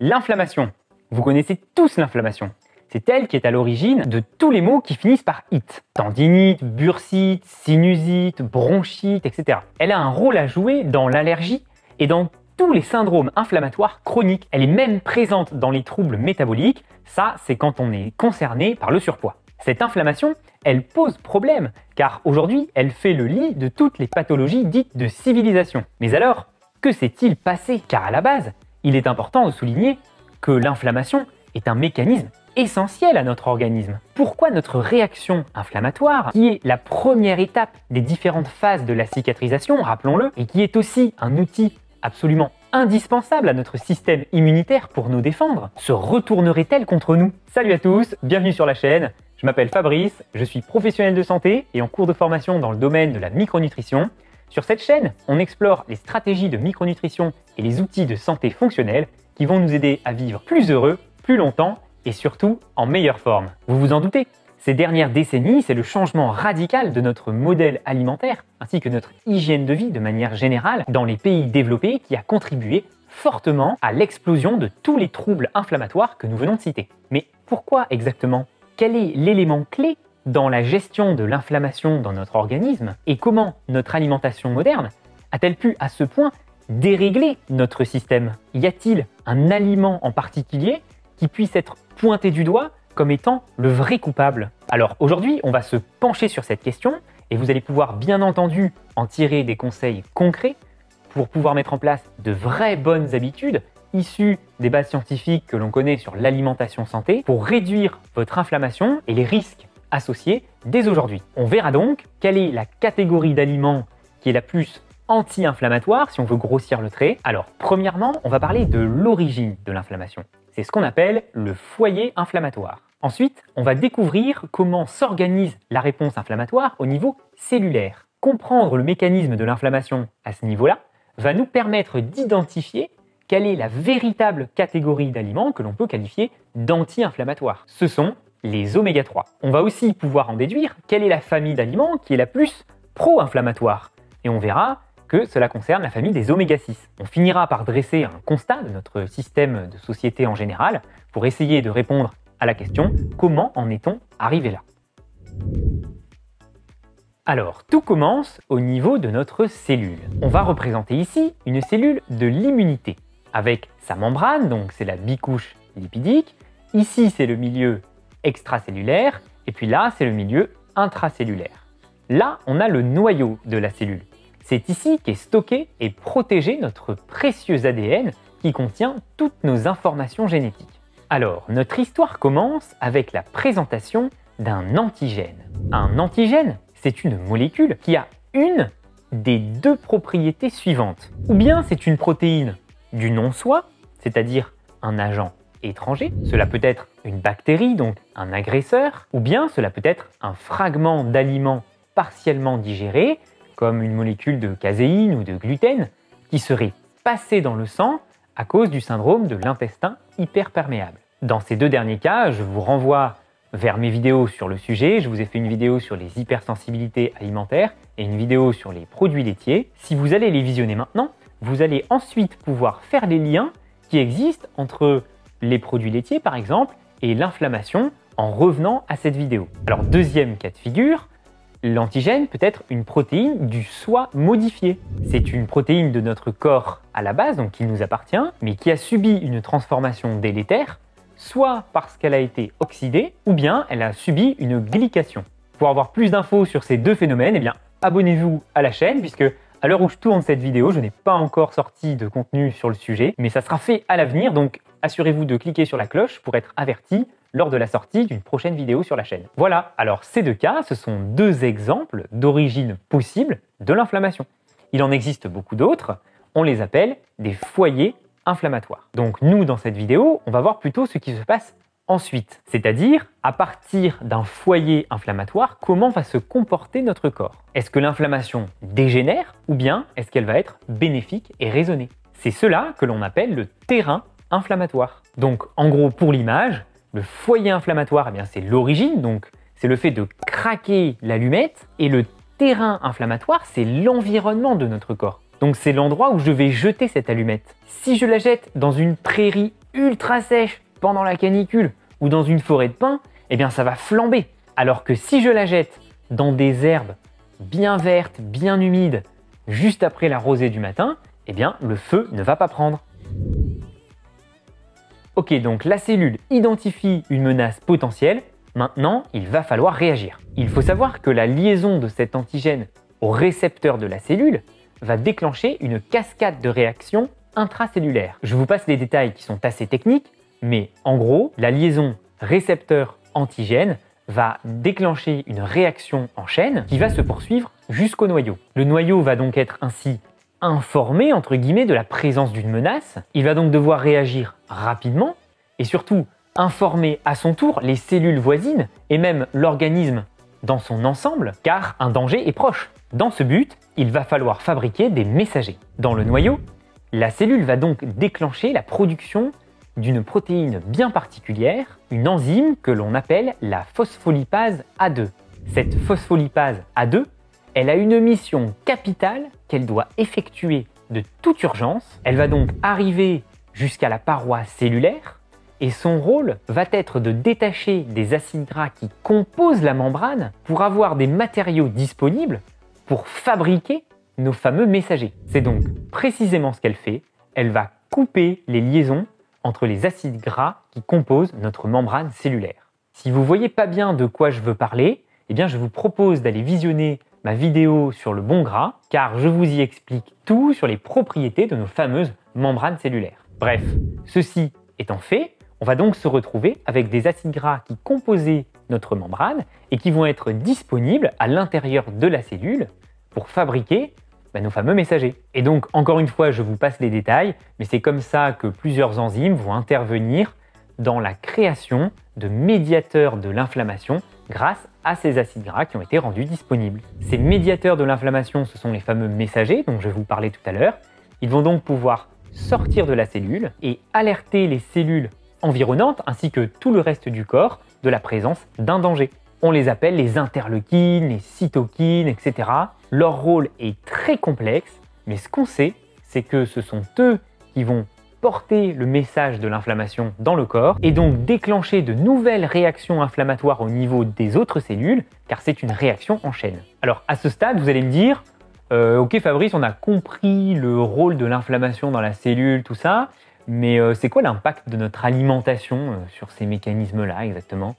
L'inflammation. Vous connaissez tous l'inflammation. C'est elle qui est à l'origine de tous les maux qui finissent par ite. Tendinite, bursite, sinusite, bronchite, etc. Elle a un rôle à jouer dans l'allergie et dans tous les syndromes inflammatoires chroniques. Elle est même présente dans les troubles métaboliques. Ça, c'est quand on est concerné par le surpoids. Cette inflammation, elle pose problème, car aujourd'hui, elle fait le lit de toutes les pathologies dites de civilisation. Mais alors, que s'est-il passé? Car à la base, il est important de souligner que l'inflammation est un mécanisme essentiel à notre organisme. Pourquoi notre réaction inflammatoire, qui est la première étape des différentes phases de la cicatrisation, rappelons-le, et qui est aussi un outil absolument indispensable à notre système immunitaire pour nous défendre, se retournerait-elle contre nous? Salut à tous, bienvenue sur la chaîne. Je m'appelle Fabrice, je suis professionnel de santé et en cours de formation dans le domaine de la micronutrition. Sur cette chaîne, on explore les stratégies de micronutrition et les outils de santé fonctionnelle qui vont nous aider à vivre plus heureux, plus longtemps et surtout en meilleure forme. Vous vous en doutez, ces dernières décennies, c'est le changement radical de notre modèle alimentaire ainsi que notre hygiène de vie de manière générale dans les pays développés qui a contribué fortement à l'explosion de tous les troubles inflammatoires que nous venons de citer. Mais pourquoi exactement? Quel est l'élément clé dans la gestion de l'inflammation dans notre organisme et comment notre alimentation moderne a-t-elle pu à ce point dérégler notre système? Y a-t-il un aliment en particulier qui puisse être pointé du doigt comme étant le vrai coupable? Alors aujourd'hui, on va se pencher sur cette question et vous allez pouvoir bien entendu en tirer des conseils concrets pour pouvoir mettre en place de vraies bonnes habitudes issues des bases scientifiques que l'on connaît sur l'alimentation santé pour réduire votre inflammation et les risques associés dès aujourd'hui. On verra donc quelle est la catégorie d'aliments qui est la plus anti-inflammatoire si on veut grossir le trait. Alors premièrement, on va parler de l'origine de l'inflammation. C'est ce qu'on appelle le foyer inflammatoire. Ensuite, on va découvrir comment s'organise la réponse inflammatoire au niveau cellulaire. Comprendre le mécanisme de l'inflammation à ce niveau-là va nous permettre d'identifier quelle est la véritable catégorie d'aliments que l'on peut qualifier d'anti-inflammatoires. Ce sont les oméga 3. On va aussi pouvoir en déduire quelle est la famille d'aliments qui est la plus pro-inflammatoire. Et on verra que cela concerne la famille des oméga 6. On finira par dresser un constat de notre système de société en général pour essayer de répondre à la question « Comment en est-on arrivé là ?» Alors, tout commence au niveau de notre cellule. On va représenter ici une cellule de l'immunité, avec sa membrane, donc c'est la bicouche lipidique. Ici, c'est le milieu extracellulaire, et puis là, c'est le milieu intracellulaire. Là, on a le noyau de la cellule. C'est ici qu'est stocké et protégé notre précieux ADN qui contient toutes nos informations génétiques. Alors, notre histoire commence avec la présentation d'un antigène. Un antigène, c'est une molécule qui a une des deux propriétés suivantes. Ou bien c'est une protéine du non-soi, c'est-à-dire un agent étranger. Cela peut être une bactérie, donc un agresseur, ou bien cela peut être un fragment d'aliment partiellement digéré, comme une molécule de caséine ou de gluten, qui serait passée dans le sang à cause du syndrome de l'intestin hyperperméable. Dans ces deux derniers cas, je vous renvoie vers mes vidéos sur le sujet. Je vous ai fait une vidéo sur les hypersensibilités alimentaires et une vidéo sur les produits laitiers. Si vous allez les visionner maintenant, vous allez ensuite pouvoir faire les liens qui existent entre les produits laitiers par exemple et l'inflammation en revenant à cette vidéo. Alors deuxième cas de figure, l'antigène peut être une protéine du soi modifié. C'est une protéine de notre corps à la base, donc qui nous appartient, mais qui a subi une transformation délétère, soit parce qu'elle a été oxydée, ou bien elle a subi une glycation. Pour avoir plus d'infos sur ces deux phénomènes, eh bien, abonnez-vous à la chaîne, puisque à l'heure où je tourne cette vidéo, je n'ai pas encore sorti de contenu sur le sujet, mais ça sera fait à l'avenir, donc assurez-vous de cliquer sur la cloche pour être averti lors de la sortie d'une prochaine vidéo sur la chaîne. Voilà, alors ces deux cas, ce sont deux exemples d'origine possible de l'inflammation. Il en existe beaucoup d'autres, on les appelle des foyers inflammatoires. Donc nous, dans cette vidéo, on va voir plutôt ce qui se passe ensuite, c'est-à-dire à partir d'un foyer inflammatoire, comment va se comporter notre corps. Est-ce que l'inflammation dégénère ou bien est-ce qu'elle va être bénéfique et raisonnée? C'est cela que l'on appelle le terrain inflammatoire. Donc en gros, pour l'image, le foyer inflammatoire, eh bien, c'est l'origine, donc c'est le fait de craquer l'allumette, et le terrain inflammatoire, c'est l'environnement de notre corps. Donc c'est l'endroit où je vais jeter cette allumette. Si je la jette dans une prairie ultra sèche pendant la canicule ou dans une forêt de pins, eh bien ça va flamber. Alors que si je la jette dans des herbes bien vertes, bien humides, juste après la rosée du matin, eh bien le feu ne va pas prendre. Ok, donc la cellule identifie une menace potentielle, maintenant il va falloir réagir. Il faut savoir que la liaison de cet antigène au récepteur de la cellule va déclencher une cascade de réactions intracellulaires. Je vous passe les détails qui sont assez techniques, mais en gros, la liaison récepteur-antigène va déclencher une réaction en chaîne qui va se poursuivre jusqu'au noyau. Le noyau va donc être ainsi informé, entre guillemets, de la présence d'une menace. Il va donc devoir réagir rapidement et surtout informer à son tour les cellules voisines et même l'organisme dans son ensemble, car un danger est proche. Dans ce but, il va falloir fabriquer des messagers. Dans le noyau, la cellule va donc déclencher la production d'une protéine bien particulière, une enzyme que l'on appelle la phospholipase A2. Cette phospholipase A2, elle a une mission capitale qu'elle doit effectuer de toute urgence. Elle va donc arriver jusqu'à la paroi cellulaire et son rôle va être de détacher des acides gras qui composent la membrane pour avoir des matériaux disponibles pour fabriquer nos fameux messagers. C'est donc précisément ce qu'elle fait. Elle va couper les liaisons entre les acides gras qui composent notre membrane cellulaire. Si vous ne voyez pas bien de quoi je veux parler, eh bien je vous propose d'aller visionner ma vidéo sur le bon gras, car je vous y explique tout sur les propriétés de nos fameuses membranes cellulaires. Bref, ceci étant fait, on va donc se retrouver avec des acides gras qui composaient notre membrane et qui vont être disponibles à l'intérieur de la cellule pour fabriquer nos fameux messagers. Et donc, encore une fois, je vous passe les détails, mais c'est comme ça que plusieurs enzymes vont intervenir dans la création de médiateurs de l'inflammation grâce à ces acides gras qui ont été rendus disponibles. Ces médiateurs de l'inflammation, ce sont les fameux messagers dont je vous parlais tout à l'heure. Ils vont donc pouvoir sortir de la cellule et alerter les cellules environnantes ainsi que tout le reste du corps de la présence d'un danger. On les appelle les interleukines, les cytokines, etc. Leur rôle est très complexe, mais ce qu'on sait, c'est que ce sont eux qui vont porter le message de l'inflammation dans le corps et donc déclencher de nouvelles réactions inflammatoires au niveau des autres cellules, car c'est une réaction en chaîne. Alors à ce stade, vous allez me dire ok Fabrice, on a compris le rôle de l'inflammation dans la cellule, tout ça, mais c'est quoi l'impact de notre alimentation sur ces mécanismes-là exactement ?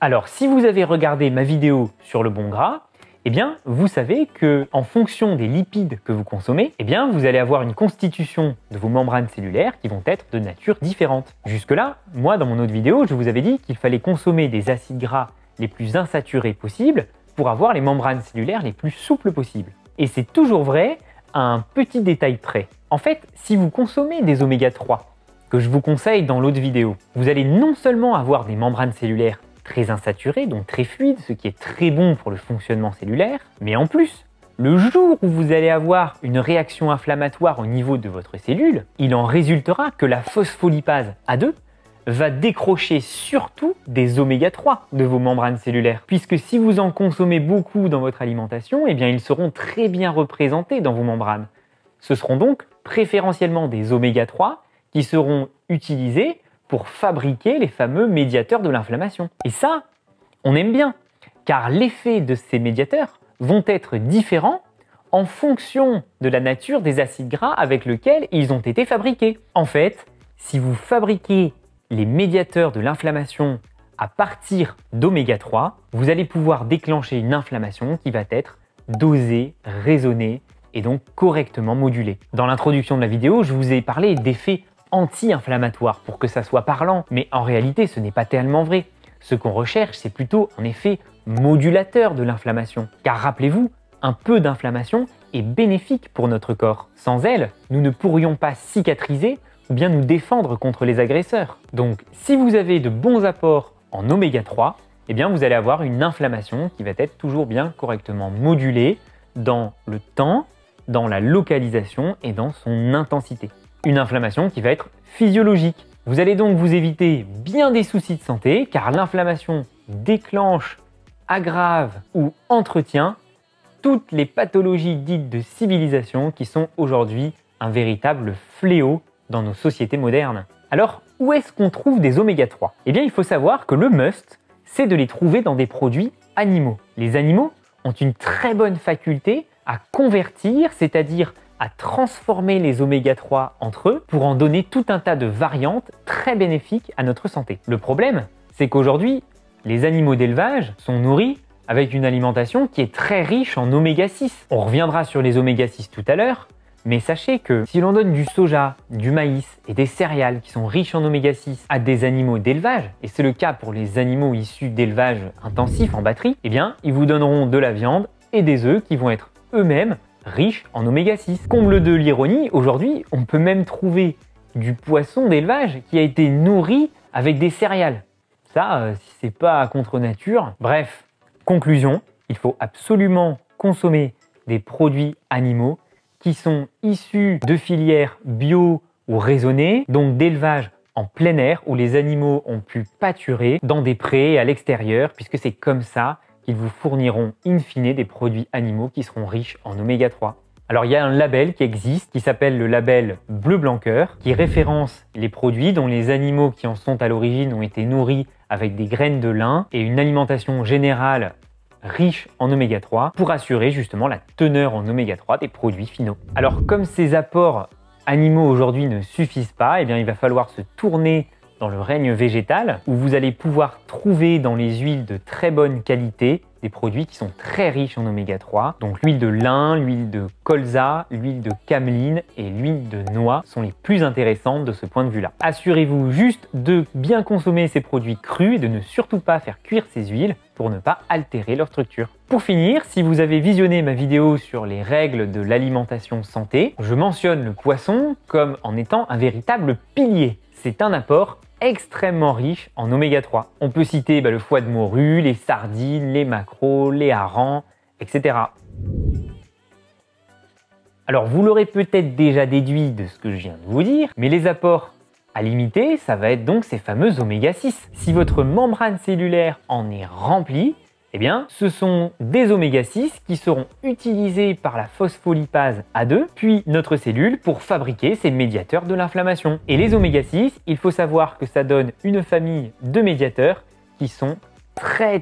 Alors, si vous avez regardé ma vidéo sur le bon gras, eh bien, vous savez que en fonction des lipides que vous consommez, eh bien, vous allez avoir une constitution de vos membranes cellulaires qui vont être de nature différente. Jusque-là, moi, dans mon autre vidéo, je vous avais dit qu'il fallait consommer des acides gras les plus insaturés possibles pour avoir les membranes cellulaires les plus souples possibles. Et c'est toujours vrai à un petit détail près. En fait, si vous consommez des oméga 3, que je vous conseille dans l'autre vidéo, vous allez non seulement avoir des membranes cellulaires très insaturées, donc très fluides, ce qui est très bon pour le fonctionnement cellulaire, mais en plus, le jour où vous allez avoir une réaction inflammatoire au niveau de votre cellule, il en résultera que la phospholipase A2 va décrocher surtout des oméga 3 de vos membranes cellulaires, puisque si vous en consommez beaucoup dans votre alimentation, eh bien ils seront très bien représentés dans vos membranes. Ce seront donc préférentiellement des oméga 3 qui seront utilisés pour fabriquer les fameux médiateurs de l'inflammation. Et ça, on aime bien, car l'effet de ces médiateurs vont être différents en fonction de la nature des acides gras avec lesquels ils ont été fabriqués. En fait, si vous fabriquez les médiateurs de l'inflammation à partir d'oméga 3, vous allez pouvoir déclencher une inflammation qui va être dosée, raisonnée et donc correctement modulée. Dans l'introduction de la vidéo, je vous ai parlé d'effets anti-inflammatoires pour que ça soit parlant, mais en réalité ce n'est pas tellement vrai. Ce qu'on recherche, c'est plutôt un effet modulateur de l'inflammation. Car rappelez-vous, un peu d'inflammation est bénéfique pour notre corps. Sans elle, nous ne pourrions pas cicatriser ou bien nous défendre contre les agresseurs. Donc si vous avez de bons apports en oméga 3, eh bien vous allez avoir une inflammation qui va être toujours bien correctement modulée dans le temps, dans la localisation et dans son intensité. Une inflammation qui va être physiologique. Vous allez donc vous éviter bien des soucis de santé car l'inflammation déclenche, aggrave ou entretient toutes les pathologies dites de civilisation qui sont aujourd'hui un véritable fléau dans nos sociétés modernes. Alors, où est-ce qu'on trouve des oméga 3? Eh bien, il faut savoir que le must, c'est de les trouver dans des produits animaux. Les animaux ont une très bonne faculté à convertir, c'est-à-dire à transformer les oméga 3 entre eux pour en donner tout un tas de variantes très bénéfiques à notre santé. Le problème, c'est qu'aujourd'hui, les animaux d'élevage sont nourris avec une alimentation qui est très riche en oméga 6. On reviendra sur les oméga 6 tout à l'heure, mais sachez que si l'on donne du soja, du maïs et des céréales qui sont riches en oméga 6 à des animaux d'élevage, et c'est le cas pour les animaux issus d'élevage intensif en batterie, eh bien, ils vous donneront de la viande et des œufs qui vont être eux-mêmes riches en oméga 6. Comble de l'ironie, aujourd'hui, on peut même trouver du poisson d'élevage qui a été nourri avec des céréales. Ça, si c'est pas contre nature. Bref, conclusion, il faut absolument consommer des produits animaux qui sont issus de filières bio ou raisonnées, donc d'élevage en plein air où les animaux ont pu pâturer dans des prés à l'extérieur, puisque c'est comme ça qu'ils vous fourniront in fine des produits animaux qui seront riches en oméga 3. Alors il y a un label qui existe qui s'appelle le label Bleu Blanc Cœur qui référence les produits dont les animaux qui en sont à l'origine ont été nourris avec des graines de lin et une alimentation générale riche en oméga 3 pour assurer justement la teneur en oméga 3 des produits finaux. Alors comme ces apports animaux aujourd'hui ne suffisent pas, eh bien il va falloir se tourner dans le règne végétal où vous allez pouvoir trouver dans les huiles de très bonne qualité des produits qui sont très riches en oméga 3. Donc l'huile de lin, l'huile de colza, l'huile de cameline et l'huile de noix sont les plus intéressantes de ce point de vue-là. Assurez-vous juste de bien consommer ces produits crus et de ne surtout pas faire cuire ces huiles pour ne pas altérer leur structure. Pour finir, si vous avez visionné ma vidéo sur les règles de l'alimentation santé, je mentionne le poisson comme en étant un véritable pilier. C'est un apport extrêmement riche en oméga 3. On peut citer le foie de morue, les sardines, les maquereaux, les harengs, etc. Alors vous l'aurez peut-être déjà déduit de ce que je viens de vous dire, mais les apports à limiter, ça va être donc ces fameux oméga 6. Si votre membrane cellulaire en est remplie, eh bien, ce sont des oméga 6 qui seront utilisés par la phospholipase A2, puis notre cellule pour fabriquer ces médiateurs de l'inflammation. Et les oméga 6, il faut savoir que ça donne une famille de médiateurs qui sont très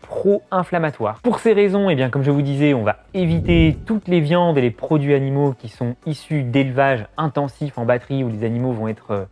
pro-inflammatoires. Pour ces raisons, eh bien, comme je vous disais, on va éviter toutes les viandes et les produits animaux qui sont issus d'élevage intensif en batterie où les animaux vont être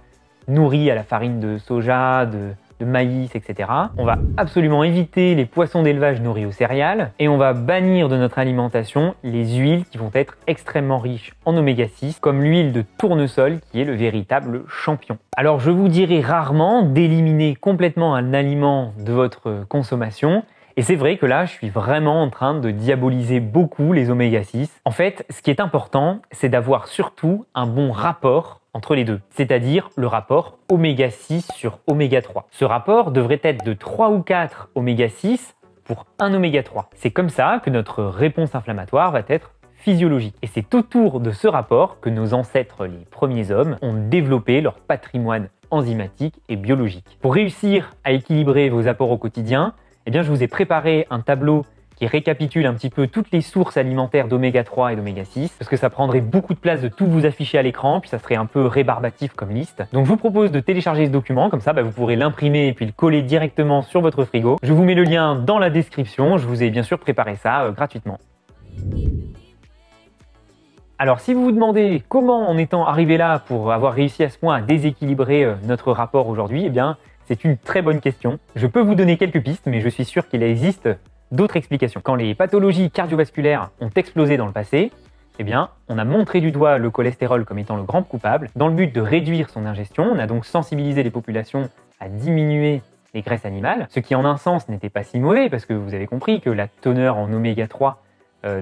nourris à la farine de soja, de maïs, etc. On va absolument éviter les poissons d'élevage nourris aux céréales et on va bannir de notre alimentation les huiles qui vont être extrêmement riches en oméga 6 comme l'huile de tournesol qui est le véritable champion. Alors je vous dirai rarement d'éliminer complètement un aliment de votre consommation et c'est vrai que là je suis vraiment en train de diaboliser beaucoup les oméga 6. En fait, ce qui est important, c'est d'avoir surtout un bon rapport entre les deux, c'est-à-dire le rapport oméga 6 sur oméga 3. Ce rapport devrait être de 3 ou 4 oméga 6 pour 1 oméga 3. C'est comme ça que notre réponse inflammatoire va être physiologique. Et c'est autour de ce rapport que nos ancêtres, les premiers hommes, ont développé leur patrimoine enzymatique et biologique. Pour réussir à équilibrer vos apports au quotidien, eh bien, je vous ai préparé un tableau qui récapitule un petit peu toutes les sources alimentaires d'oméga 3 et d'oméga 6, parce que ça prendrait beaucoup de place de tout vous afficher à l'écran, puis ça serait un peu rébarbatif comme liste. Donc je vous propose de télécharger ce document, comme ça vous pourrez l'imprimer et puis le coller directement sur votre frigo. Je vous mets le lien dans la description, je vous ai bien sûr préparé ça gratuitement. Alors si vous vous demandez comment en étant arrivé là pour avoir réussi à ce point à déséquilibrer notre rapport aujourd'hui, eh bien c'est une très bonne question. Je peux vous donner quelques pistes, mais je suis sûr qu'il existe d'autres explications. Quand les pathologies cardiovasculaires ont explosé dans le passé, eh bien, on a montré du doigt le cholestérol comme étant le grand coupable. Dans le but de réduire son ingestion, on a donc sensibilisé les populations à diminuer les graisses animales, ce qui en un sens n'était pas si mauvais, parce que vous avez compris que la teneur en oméga 3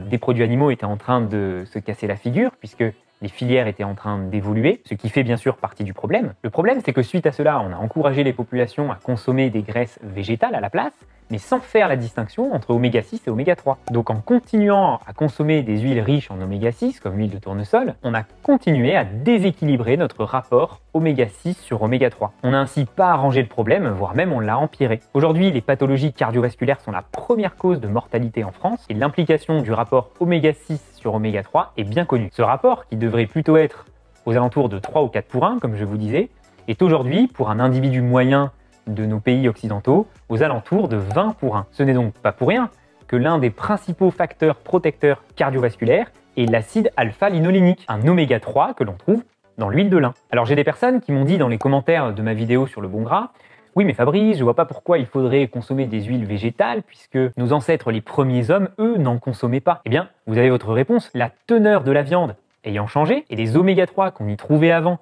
des produits animaux était en train de se casser la figure, puisque les filières étaient en train d'évoluer, ce qui fait bien sûr partie du problème. Le problème, c'est que suite à cela, on a encouragé les populations à consommer des graisses végétales à la place, mais sans faire la distinction entre oméga 6 et oméga 3. Donc en continuant à consommer des huiles riches en oméga 6, comme l'huile de tournesol, on a continué à déséquilibrer notre rapport oméga 6 sur oméga 3. On n'a ainsi pas arrangé le problème, voire même on l'a empiré. Aujourd'hui, les pathologies cardiovasculaires sont la première cause de mortalité en France, et l'implication du rapport oméga 6 sur oméga 3 est bien connue. Ce rapport, qui devrait plutôt être aux alentours de 3 ou 4 pour 1, comme je vous disais, est aujourd'hui, pour un individu moyen de nos pays occidentaux, aux alentours de 20 pour 1. Ce n'est donc pas pour rien que l'un des principaux facteurs protecteurs cardiovasculaires est l'acide alpha-linolénique, un oméga 3 que l'on trouve dans l'huile de lin. Alors j'ai des personnes qui m'ont dit dans les commentaires de ma vidéo sur le bon gras, oui mais Fabrice, je vois pas pourquoi il faudrait consommer des huiles végétales puisque nos ancêtres les premiers hommes, eux, n'en consommaient pas. Eh bien, vous avez votre réponse, la teneur de la viande ayant changé et les oméga 3 qu'on y trouvait avant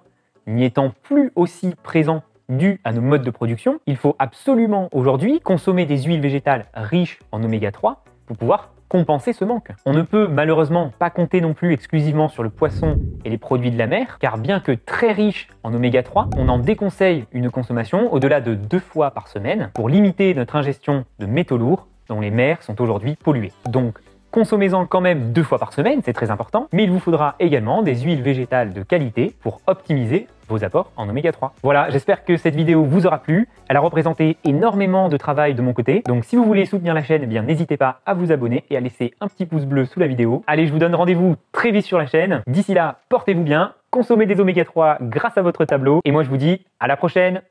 n'y étant plus aussi présents dû à nos modes de production, il faut absolument aujourd'hui consommer des huiles végétales riches en oméga 3 pour pouvoir compenser ce manque. On ne peut malheureusement pas compter non plus exclusivement sur le poisson et les produits de la mer, car bien que très riches en oméga 3, on en déconseille une consommation au-delà de 2 fois par semaine pour limiter notre ingestion de métaux lourds dont les mers sont aujourd'hui polluées. Donc, consommez-en quand même 2 fois par semaine, c'est très important, mais il vous faudra également des huiles végétales de qualité pour optimiser vos apports en oméga 3. Voilà, j'espère que cette vidéo vous aura plu. Elle a représenté énormément de travail de mon côté, donc si vous voulez soutenir la chaîne, eh bien n'hésitez pas à vous abonner et à laisser un petit pouce bleu sous la vidéo. Allez, je vous donne rendez-vous très vite sur la chaîne. D'ici là, portez-vous bien, consommez des oméga 3 grâce à votre tableau, et moi je vous dis à la prochaine.